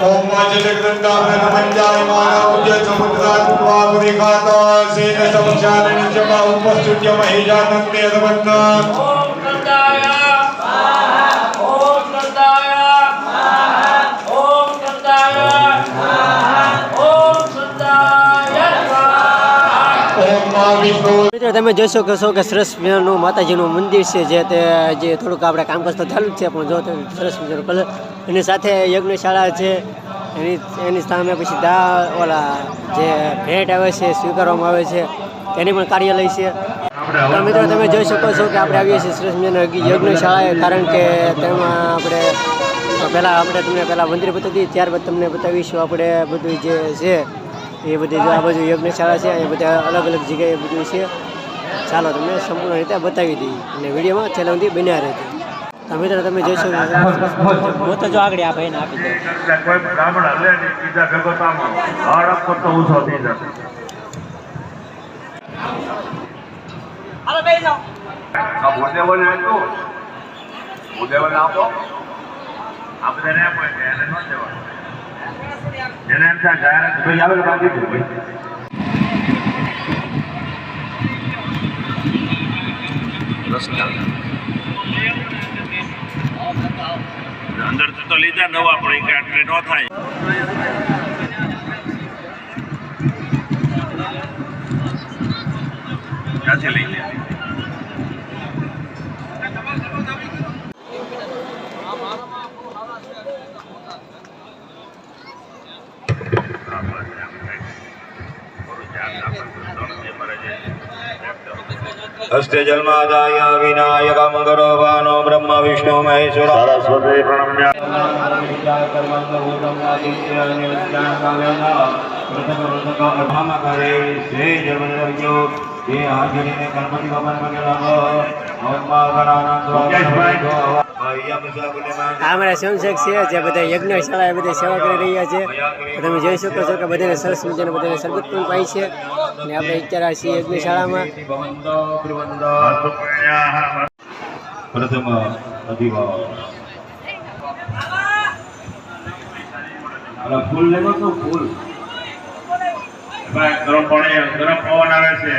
ओम जलग्रंथाभरण मंजायमान उज्जय समुद्रात्वा पुरिखात सेन समक्षालन जमा उपस्तुत्य महिजानन्ते अदवन्न ओम कंदाय ओम कंदाय ओम कंदाय ओम कंदाय ओम विष्णु મિત્રો તમે જોઈ શકો છો કે સરસ મજાનું માતાજીનું મંદિર છે જે થોડુંક આપણે કામકાજ તો ચાલુ જ છે પણ જો સરસ મજાનો કલર એની સાથે યજ્ઞશાળા છે એની સામે પછી ઓલા જે ભેટ આવે છે સ્વીકારવામાં આવે છે તેની પણ કાર્યાલય છે તો મિત્રો તમે જોઈ શકો છો કે આપણે આવીએ છીએ સરસ મજાના યજ્ઞશાળાએ કારણ કે તેમાં આપણે તમને પહેલાં મંદિર બતાવી ત્યારબાદ તમને બતાવીશું આપણે બધું જે છે એ બધી જો આ બાજુ યજ્ઞશાળા છે અહીંયા બધા અલગ અલગ જગ્યાએ બધું છે ચાલો તમને સંપૂર્ણ રીતે બતાવી દઈએ અને વિડીયોમાં છેલ્લા સુધી બન્યા રહેજો તો મિત્રો તમે જોઈશો તો જો આગળ આ ભાઈને આપી દો કોઈ બ્રાહ્મણ હલે નહીં બીજા ભેગો તામો હડપ કરતો ઊંચો થઈ જશે હાલો બેસી જાઓ આ બોલે આટલું બોલે આપો આપણે ને આપો એને ન દેવાનું જેને એમ થાય જાય ભાઈ આવે તો બાકી દીધું ભાઈ અંદર તો લીધા નવા પણ કે આટલે ન થાય ક્યાંથી લઈ લે हस्ते जन्मादाय विनायकं गरोभानो ब्रह्म विष्णु महेश्वर सरस्वती प्रणम्य અમારા સ્વયંસેવક છે જે બધા યજ્ઞશાળા એ બધા સેવા કરી રહ્યા છે તમે જોઈ શકો છો કે બધાને સરસ મજાને બધાને સરબત પણ પાઈ છે અને આપણે અત્યારે છીએ યજ્ઞશાળામાં પ્રથમ અધિવા ફૂલ લેવો તો ફૂલ ભાઈ ગરમ પાણી ગરમ પવન આવે છે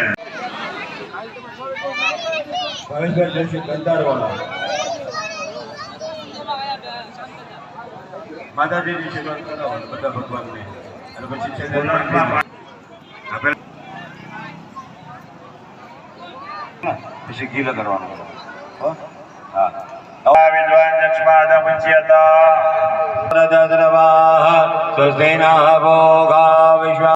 ભયંકર જશે કંટાળવાળા માતાજીની સેવા કરાવવાનું બધા ભગવાનને અને પછી છે પછી ગીલ કરવાનું હા વિદ્વાન ચક્ષમાદ મુચ્યતા द्रवाः स्वस्तिनः भोगा विश्वा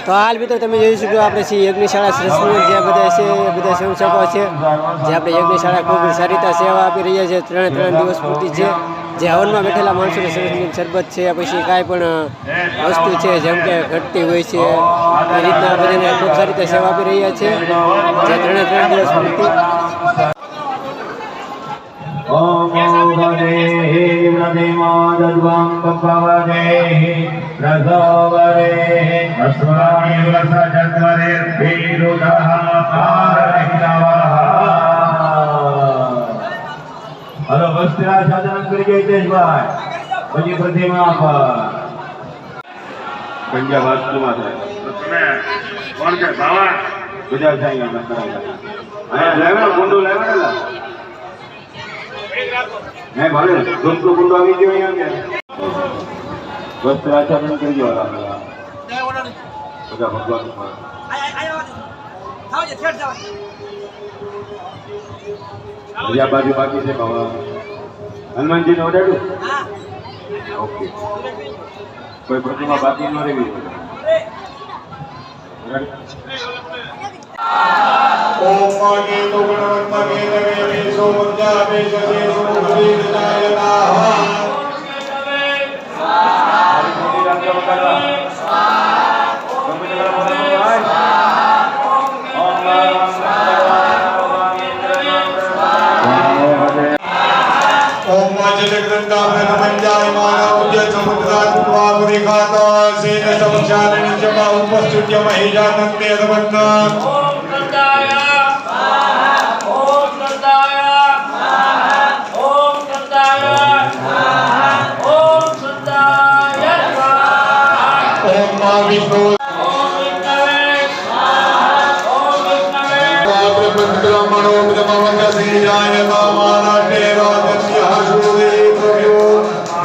તો હાલ મિત્રો તમે જોઈ શકો આપણે છીએ યજ્ઞશાળા શ્રેષ્ઠ જે બધા છે એ બધા સ્વયંસેવકો છે જે આપણે યજ્ઞશાળા ખૂબ સારી રીતે સેવા આપી રહ્યા છે 3 દિવસ પૂરતી છે જે હવનમાં બેઠેલા માણસોને સરસ શરબત છે પછી કાંઈ પણ વસ્તુ છે જેમ કે ઘટતી હોય છે એ રીતના બધાને ખૂબ સારી રીતે સેવા આપી રહ્યા છે જે 3 દિવસ પૂરતી ओम भवे नदिमादद्वं कपवदे रसवरे अस्मानि वसजत्वरे पीरुदः पारहितवः हेलो वस्त्रा साधन કરી ગઈ તેજભાઈ પછી પ્રતિમા પર પંજાબ વાસ્તુમાં થાય તમે કોણ છે બાવા ગુજરાત જાય અમે કરાવ્યા આયા લેવા ગુંડો લેવા मैं भले दोस्तों को अभी क्यों यहाँ गया बस आचरण कर दिया બધા ભગવાન બીજા બાજુ બાકી છે બાબા હનુમાનજી ને ઓડાડું ઓકે કોઈ પ્રતિમા બાકી ન રહેવી ओम मागे तो गणवत मागे लगे वेशो मुद्रा वेश देशो गरीब नायका ओम जगदंता ब्रह्मंजाय मानव समुद्रात्वा पुरिखात सेन समक्षालन जमा उपस्तुत्य महिजानन्ते अदवन्न ओम कंदाय ओम कंदाय ओम कंदाय ओम कंदाय ओम मा विष्णु ओम विष्णवे ओम विष्णवे ब्रह्मणो ब्रह्मवंत सेजायता मानाटे राजस्य हर्षोदे प्रभ्यो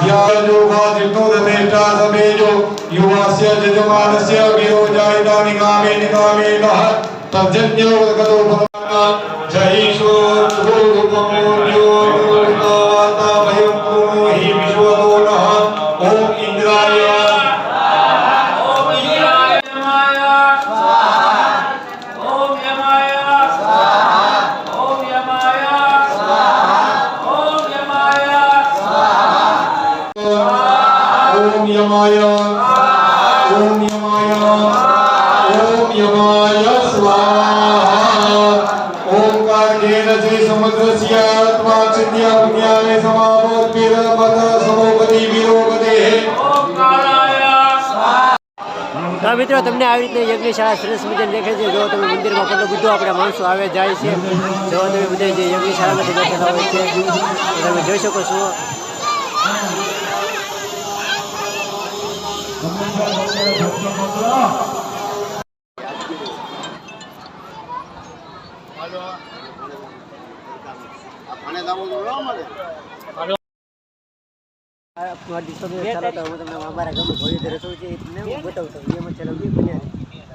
या योगा जितोदनेष्टा समेजो युवास्य जजमानस्य विरोजायता निकामे निकामे नः तज्जन्यो गतो भवना जयीशो धूरुपमोर्यो भूर्तावाता भयं पूर्णो हि विश्वतो नः ओम इंद्राय ओम इंद्राय नमः ओम यमाय ओम यमाय ओम यमाय ओम यमाय ओम यमाय ओम यमाय स्वाहा ओंकार केन श्री समुद्रस्य आत्मा चिन्त्या पुण्याय समावोत्पिरपद समोपति विरोपते ओम कालाय તો મિત્રો તમને આવી રીતે યજ્ઞશાળા સરસ મજાની દેખાય છે. જો તમે મંદિરમાં કેટલું બધું આપણે માણસો આવે જાય છે. જો તમે બધા જે યજ્ઞશાળામાંથી બેઠેલા હોય છે તો તમે જોઈ શકો છો. મારા દિવસો ચાલો તો હું તમને અમારા ગામમાં ભવ્ય રસોઈ છે એ તમને હું બતાવતો એમાં ચાલો બન્યા